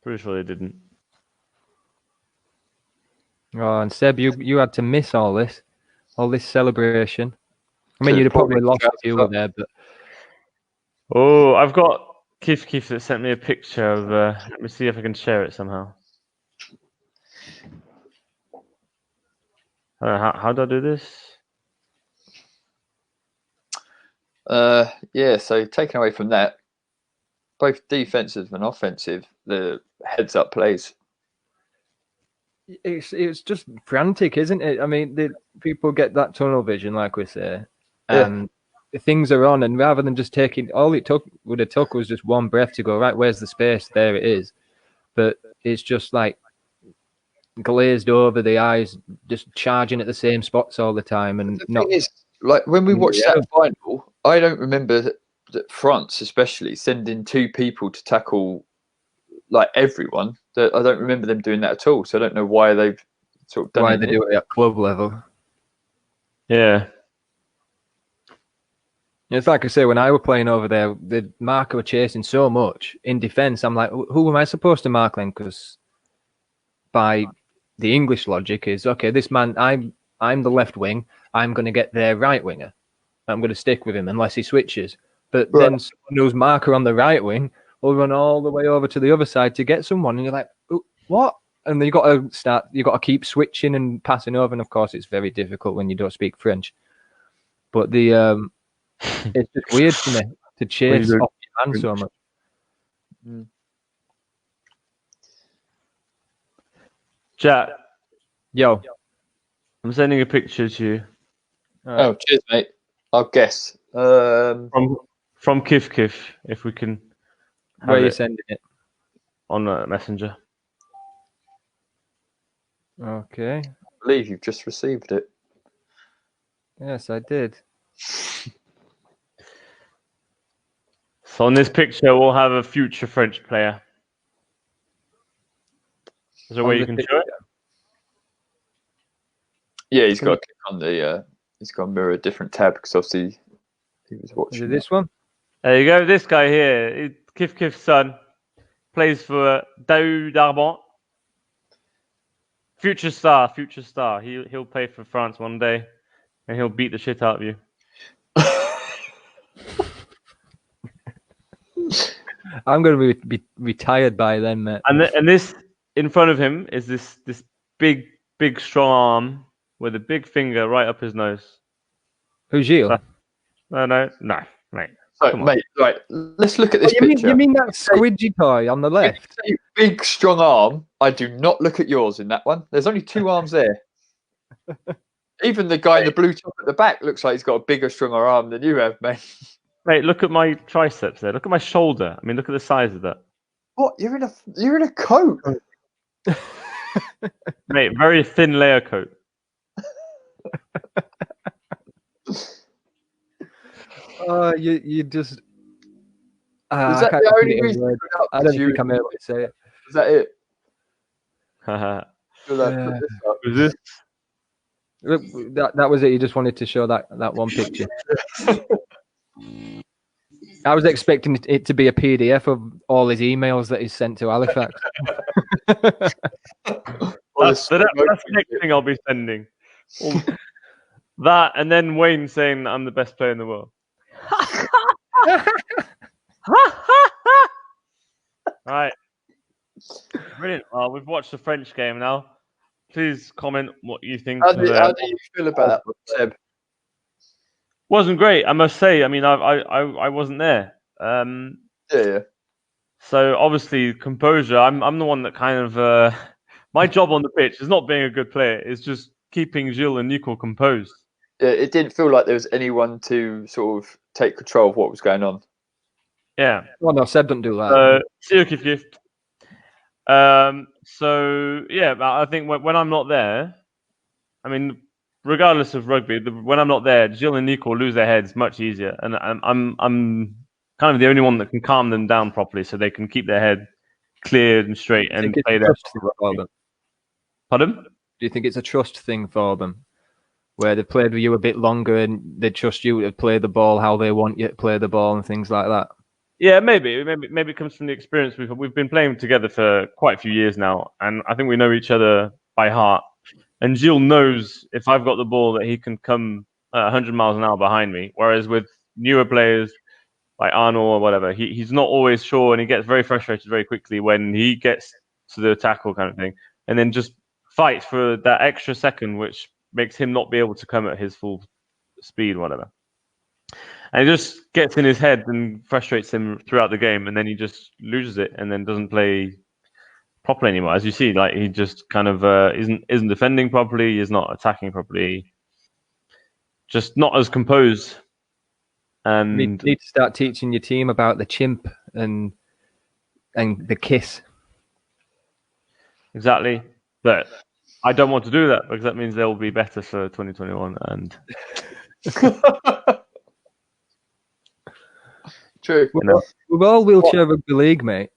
Pretty sure they didn't. Oh, and Seb, you had to miss all this celebration. I mean, you'd have probably lost if you were there, but Oh, I've got Keith that sent me a picture of. Let me see if I can share it somehow. How do I do this? Yeah, so taken away from that, both defensive and offensive, the heads-up plays. it's just frantic, isn't it? I mean, people get that tunnel vision, like we say, and things are on, and rather than just taking, all it would have took was just one breath to go, right, where's the space? There it is. But it's just like glazed over, the eyes just charging at the same spots all the time. And the thing is, like when we watched that final, I don't remember that France especially sending 2 people to tackle like everyone. I don't remember them doing that at all. So I don't know why they've sort of done why they do it at club level. Yeah. It's like I say, when I were playing over there, the marker were chasing so much in defence. I'm like, who am I supposed to mark then? Because by the English logic is, okay, this man, I'm the left wing. I'm going to get their right winger. I'm going to stick with him unless he switches. But then someone who's marker on the right wing will run all the way over to the other side to get someone, and you're like, what? And then you got to keep switching and passing over. And of course, it's very difficult when you don't speak French. But it's just weird for me to chase off your hand so much. Jack. Yo. I'm sending a picture to you. Oh, cheers, mate. I'll guess. From Kif, if we can. Where are you sending it? On Messenger. Okay. I believe you've just received it. Yes, I did. So on this picture, we'll have a future French player. Is there a way you can show it? Yeah, he's got to click on the. He's got to mirror a different tab because obviously he was watching. Is it this one? There you go. This guy here, Kif's son, plays for Daoud Arbon. Future star. He'll play for France one day, and he'll beat the shit out of you. I'm going to be retired by then, mate. And this in front of him is this big strong arm with a big finger right up his nose. Who's you? No, mate. So, mate, right, let's look at this picture. You mean that squidgy toy on the left? Big, strong arm. I do not look at yours in that one. There's only 2 arms there. Even the guy in the blue top at the back looks like he's got a bigger, stronger arm than you have, mate. Mate, look at my triceps there. Look at my shoulder. I mean, look at the size of that. What? You're in a coat. Mate, very thin layer coat. You just. Is that the only reason? I don't think I'm able to say it. Is that it? Is this? That was it. You just wanted to show that one picture. I was expecting it to be a PDF of all his emails that he's sent to Halifax. That's the next thing I'll be sending. That and then Wayne saying I'm the best player in the world. Right. Brilliant. We've watched the French game now. Please comment what you think. How do you feel about that, Seb? Wasn't great, I must say. I mean, I wasn't there. Yeah. So obviously, composure. I'm the one that kind of my job on the pitch is not being a good player. It's just keeping Gilles and Nico composed. Yeah, it didn't feel like there was anyone to sort of take control of what was going on. Yeah. Well, no, Seb don't do that. So yeah, I think when I'm not there, I mean, regardless of rugby, when I'm not there, Gilles and Nico lose their heads much easier, and I'm kind of the only one that can calm them down properly, so they can keep their head cleared and straight and play their. Pardon? Do you think it's a trust thing for them, where they've played with you a bit longer and they trust you to play the ball how they want you to play the ball and things like that? Yeah, maybe it comes from the experience we've been playing together for quite a few years now, and I think we know each other by heart. And Gilles knows if I've got the ball that he can come 100 miles an hour behind me. Whereas with newer players like Arnold or whatever, he's not always sure, and he gets very frustrated very quickly when he gets to the tackle kind of thing, and then just fights for that extra second, which makes him not be able to come at his full speed, whatever. And it just gets in his head and frustrates him throughout the game, and then he just loses it and then doesn't play properly anymore. As you see, like he just kind of isn't defending properly, he's not attacking properly, just not as composed. And you need to start teaching your team about the chimp and the kiss. Exactly. But I don't want to do that because that means they'll be better for 2021. And true. We're all wheelchair rugby league, mate.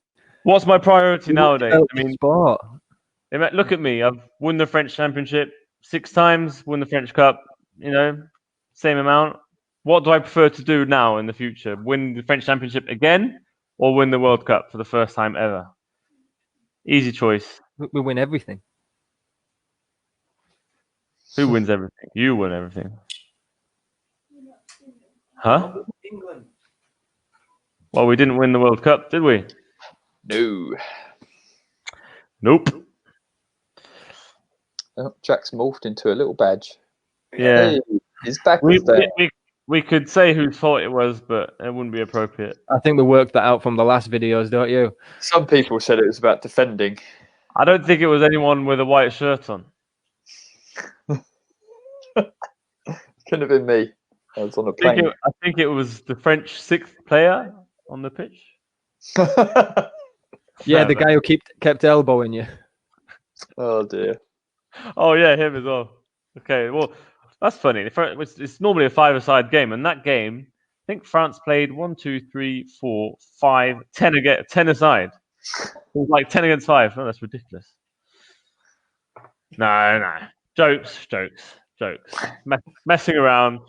What's my priority nowadays? I mean, sport. Look at me. I've won the French Championship 6 times, won the French Cup, same amount. What do I prefer to do now in the future? Win the French Championship again or win the World Cup for the first time ever? Easy choice. We win everything. Who wins everything? You win everything. Huh? England. Well, we didn't win the World Cup, did we? No. Nope. Oh, Jack's morphed into a little badge. Yeah. Hey, he's back with that. We could say whose fault it was, but it wouldn't be appropriate. I think we worked that out from the last videos, don't you? Some people said it was about defending. I don't think it was anyone with a white shirt on. Couldn't have been me. I was on a plane. I think it was the French 6th player on the pitch. Yeah, the guy who kept elbowing you. Oh dear. Oh yeah, him as well. Okay, well that's funny. It's normally a 5-a-side game, and that game, I think France played 1, 2, 3, 4, 5, 10 aside. It was like 10 against 5. Oh, that's ridiculous. No. Jokes. Messing around.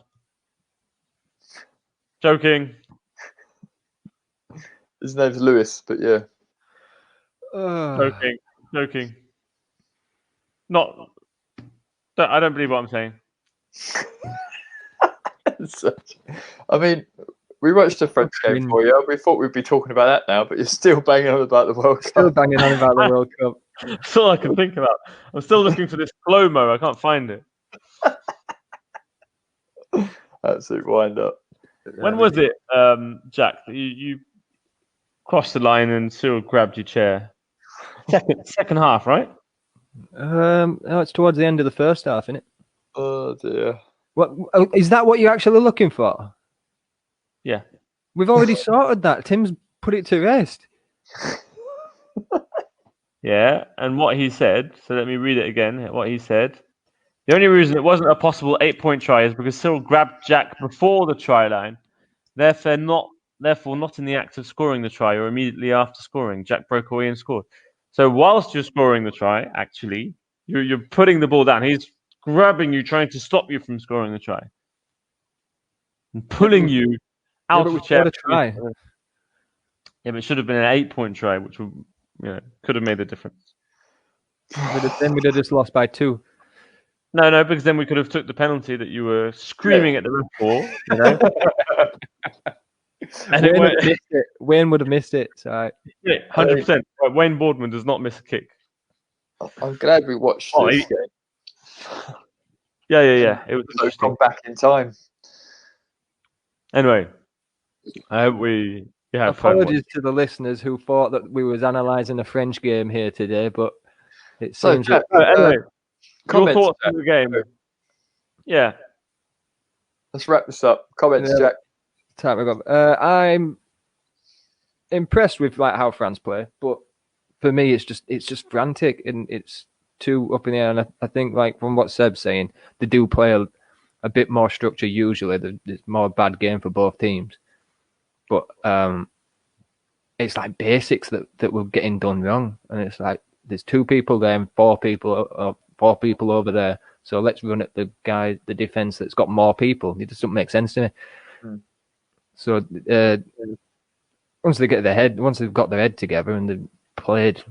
Joking. His name's Lewis, but yeah. Joking. I don't believe what I'm saying. I mean, we watched a French game for you. We thought we'd be talking about that now, but you're still banging on about the World Cup. Still banging on about the World Cup. That's all I can think about. I'm still looking for this slow-mo. I can't find it. Absolute wind-up. When was it, Jack, that you crossed the line and Cyril grabbed your chair? Second half, right? No, it's towards the end of the first half, isn't it? Oh dear. What is that? What you're actually looking for? Yeah, we've already sorted that. Tim's put it to rest. Yeah, and what he said. So let me read it again. What he said. The only reason it wasn't a possible 8-point try is because Cyril grabbed Jack before the try line. Therefore not in the act of scoring the try or immediately after scoring. Jack broke away and scored. So whilst you're scoring the try, actually, you're putting the ball down. He's grabbing you, trying to stop you from scoring the try, and pulling you out of the chair. Try. Yeah, but it should have been an 8-point try, which would, could have made a difference. Then we'd have just lost by 2. No, because then we could have took the penalty that you were screaming at the ref for. And Wayne would have missed it. So 100%. Wayne Boardman does not miss a kick. I'm glad we watched this game. Yeah. It was interesting. Back in time. Anyway, I hope we have apologies to the listeners who thought that we was analysing a French game here today, but it seems. Anyway, your thoughts on the game? Yeah. Let's wrap this up. Comments, Jack. I'm impressed with how France play, but for me, it's just frantic and it's too up in the air. And I think, from what Seb's saying, they do play a bit more structure usually. It's more a bad game for both teams, but it's like basics that were getting done wrong, and it's like there's 2 people there and 4 people over there. So let's run at the defense that's got more people. It just doesn't make sense to me. So once they've got their head together and they've played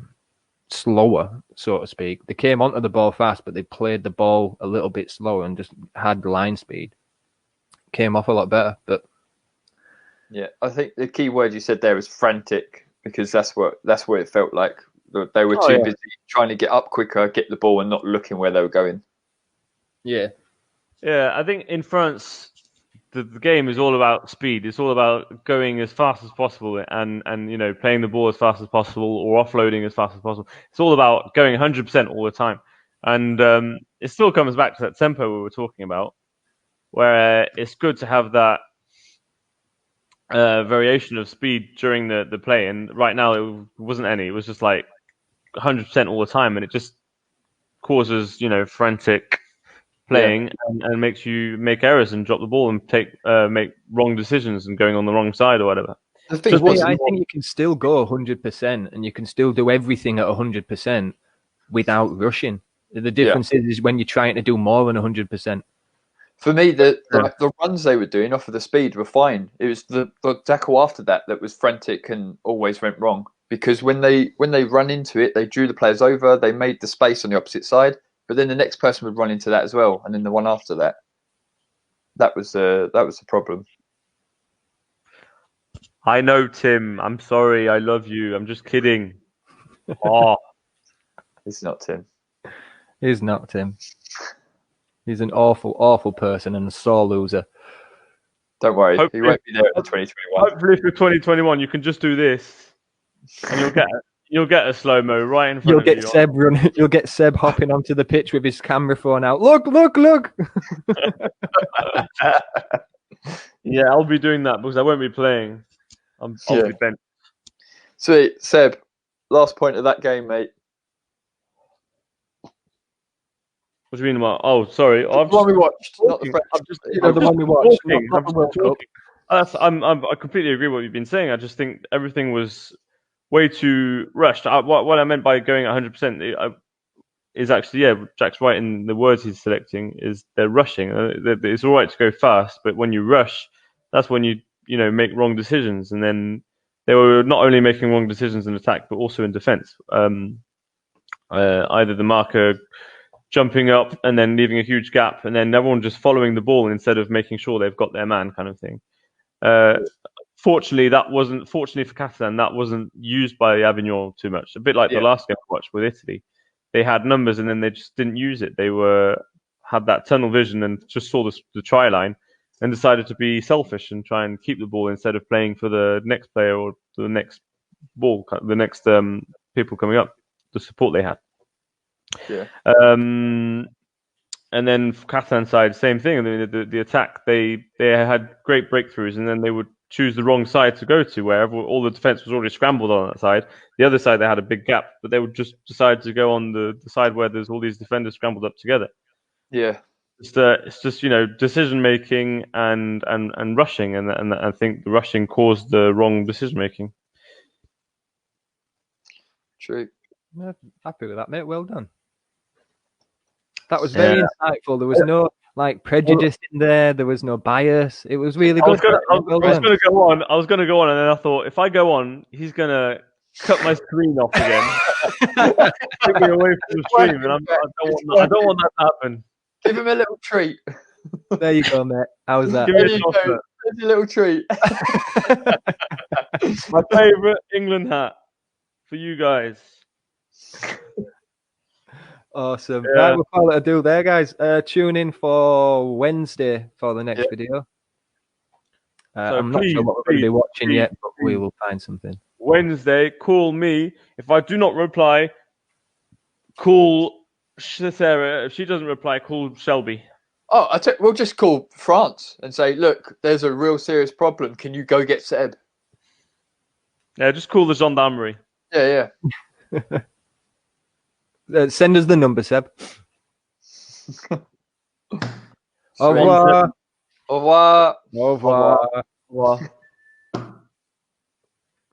slower, so to speak. They came onto the ball fast, but they played the ball a little bit slower and just had line speed. Came off a lot better, but yeah, I think the key word you said there was frantic, because that's what it felt like. They were too busy trying to get up quicker, get the ball, and not looking where they were going. Yeah, I think in France, the game is all about speed. It's all about going as fast as possible and playing the ball as fast as possible or offloading as fast as possible. It's all about going 100% all the time. And it still comes back to that tempo we were talking about, where it's good to have that variation of speed during the play. And right now it wasn't any. It was just like 100% all the time, and it just causes frantic playing and makes you make errors and drop the ball and make wrong decisions and going on the wrong side or whatever. I think you can still go 100% and you can still do everything at 100% without rushing. The difference is when you're trying to do more than 100%. For me, the runs they were doing off of the speed were fine. It was the tackle after that was frantic and always went wrong, because when they run into it, they drew the players over, they made the space on the opposite side. But then the next person would run into that as well, and then the one after that. That was the problem. I know, Tim. I'm sorry. I love you. I'm just kidding. Oh, it's not Tim. He's not Tim. He's an awful, awful person and a sore loser. Don't worry, he won't be there at the 2021. Hopefully for 2021, you can just do this, and you'll get a slow mo right in front of you. You'll get Seb hopping onto the pitch with his camera phone out. Look! Yeah, I'll be doing that because I won't be playing. I'll be bent. Sweet, Seb. Last point of that game, mate. What do you mean about? Oh, sorry. The one we watched, not the French. The one we watched. I completely agree with what you've been saying. I just think everything was way too rushed. What I meant by going 100% is actually, Jack's right in the words he's selecting, is they're rushing. It's all right to go fast, but when you rush, that's when you make wrong decisions. And then they were not only making wrong decisions in attack, but also in defence. Either the marker jumping up and then leaving a huge gap, and then everyone just following the ball instead of making sure they've got their man, kind of thing. Fortunately for Catalan, that wasn't used by Avignon too much. A bit like the last game I watched with Italy. They had numbers and then they just didn't use it. They had that tunnel vision and just saw the try line and decided to be selfish and try and keep the ball instead of playing for the next player or the next ball, the next people coming up, the support they had. Yeah. And then for Catalan side, same thing. I mean, the attack, they had great breakthroughs, and then they would choose the wrong side to go to, where all the defense was already scrambled on that side. The other side, they had a big gap, but they would just decide to go on the side where there's all these defenders scrambled up together. Yeah. It's just decision making and rushing, and I think the rushing caused the wrong decision making. True. Yeah, happy with that, mate. Well done. That was very insightful. There was no prejudice in there. There was no bias. It was really good. I was going to go on, and then I thought, if I go on, he's going to cut my screen off again. Take me away from the stream, and I don't want that to happen. Give him a little treat. There you go, mate. How was that? Give me a chocolate. There's a little treat. My favourite England hat for you guys. Awesome. Yeah. Right, we'll call it a do there, guys. Tune in for Wednesday for the next video. I'm not sure what we're going to be watching yet, but we will find something. Wednesday, call me. If I do not reply, call Sarah. If she doesn't reply, call Shelby. Oh, we'll just call France and say, look, there's a real serious problem. Can you go get Seb? Yeah, just call the gendarmerie. Yeah. Send us the number, Seb. Au revoir. Au revoir. Au revoir. Au revoir.